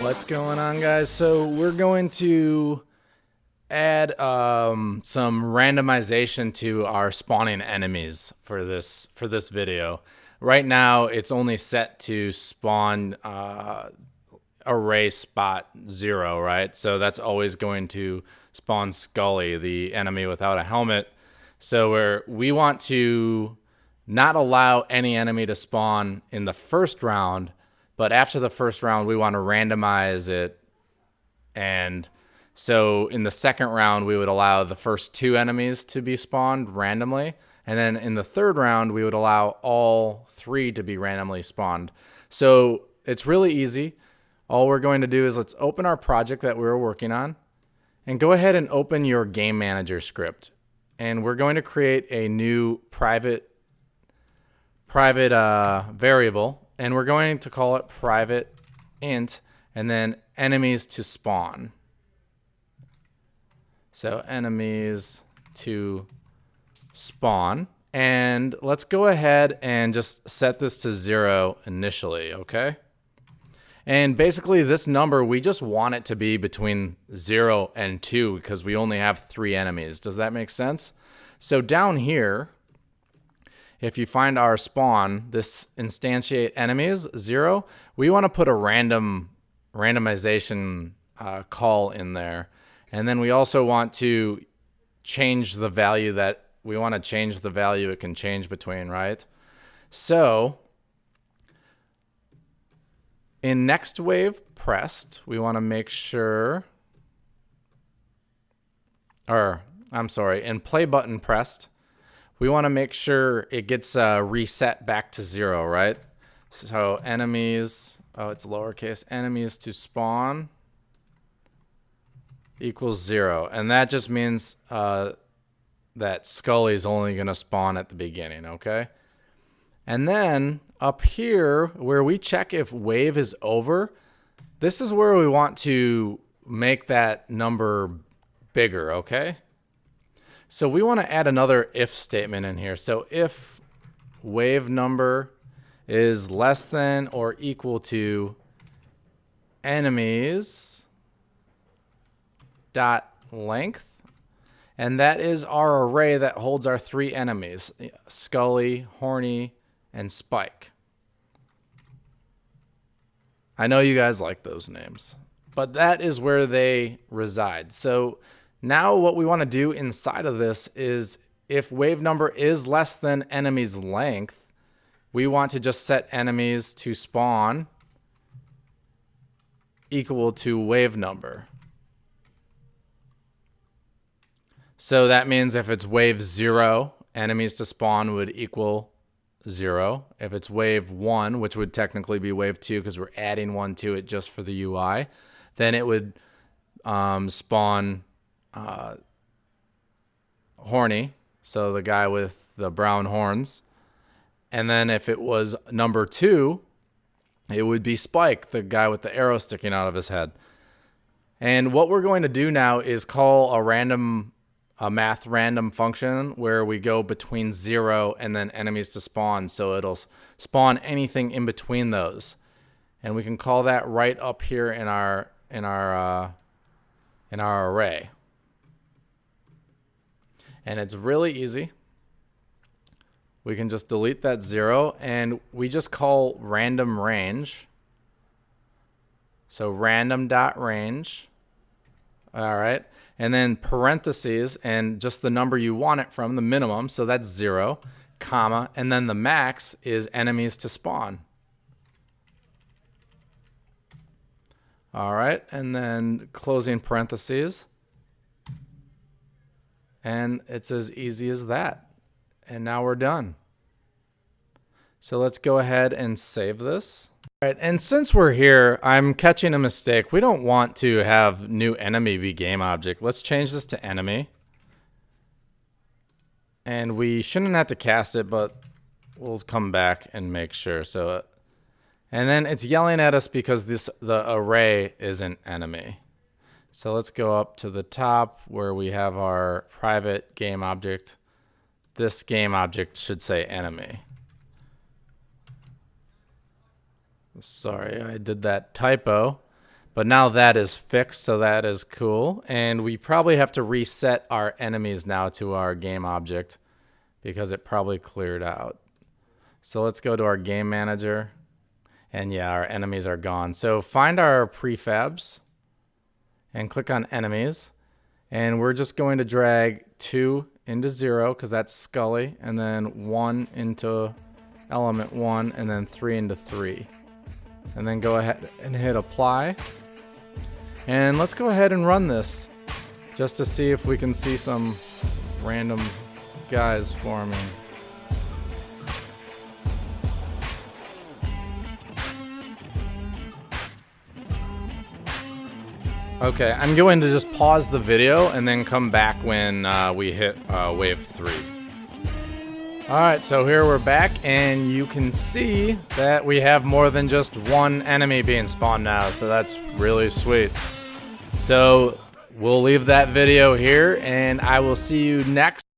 What's going on, guys? So we're going to add some randomization to our spawning enemies for this video. Right now, it's only set to spawn array spot 0, right? So that's always going to spawn Scully, the enemy without a helmet. So we want to not allow any enemy to spawn in the first round, but after the first round, we want to randomize it. And so in the second round, we would allow the first 2 enemies to be spawned randomly. And then in the third round, we would allow all 3 to be randomly spawned. So it's really easy. All we're going to do is let's open our project that we were working on and go ahead and open your game manager script. And we're going to create a new private variable, and we're going to call it private int and then enemies to spawn. So enemies to spawn, and let's go ahead and just set this to 0 initially, okay? And basically this number, we just want it to be between 0 and 2 because we only have 3 enemies. Does that make sense? So down here, if you find our spawn, this instantiate enemies 0, we want to put a randomization call in there. And then we also want to change the value that we want to change the value it can change between, right? So in next wave pressed, we want to make sure, or I'm sorry, in play button pressed, we want to make sure it gets reset back to 0, right? So enemies, oh, it's lowercase, enemies to spawn equals 0. And that just means that Scully is only going to spawn at the beginning, okay? And then up here where we check if wave is over, this is where we want to make that number bigger, okay? So we want to add another if statement in here. So if wave number is less than or equal to enemies dot length, and that is our array that holds our 3 enemies, Scully, Horny, and Spike. I know you guys like those names, but that is where they reside. So now what we want to do inside of this is if wave number is less than enemy's length, we want to just set enemies to spawn equal to wave number. So that means if it's wave 0, enemies to spawn would equal 0. If it's wave 1, which would technically be wave 2 because we're adding 1 to it just for the UI, then it would spawn Horny, so the guy with the brown horns. And then if it was number 2, it would be Spike, the guy with the arrow sticking out of his head. And what we're going to do now is call a math random function where we go between 0 and then enemies to spawn. So it'll spawn anything in between those. And we can call that right up here in our array. And it's really easy. We can just delete that 0 and we just call random range. So random.range. All right. And then parentheses and just the number you want it from, the minimum. So that's 0, comma. And then the max is enemies to spawn. All right. And then closing parentheses. And it's as easy as that. And now we're done. So let's go ahead and save this. All right, and since we're here, I'm catching a mistake. We don't want to have new enemy be game object. Let's change this to enemy. And we shouldn't have to cast it, but we'll come back and make sure. So, and then it's yelling at us because the array isn't enemy. So let's go up to the top where we have our private game object. This game object should say enemy. Sorry, I did that typo. But now that is fixed, so that is cool. And we probably have to reset our enemies now to our game object because it probably cleared out. So let's go to our game manager. And yeah, our enemies are gone. So find our prefabs and click on enemies. And we're just going to drag 2 into 0 because that's Scully. And then 1 into element 1. And then 3 into 3. And then go ahead and hit apply. And let's go ahead and run this just to see if we can see some random guys forming. Okay, I'm going to just pause the video and then come back when we hit wave 3. Alright, so here we're back, and you can see that we have more than just one enemy being spawned now, so that's really sweet. So we'll leave that video here, and I will see you next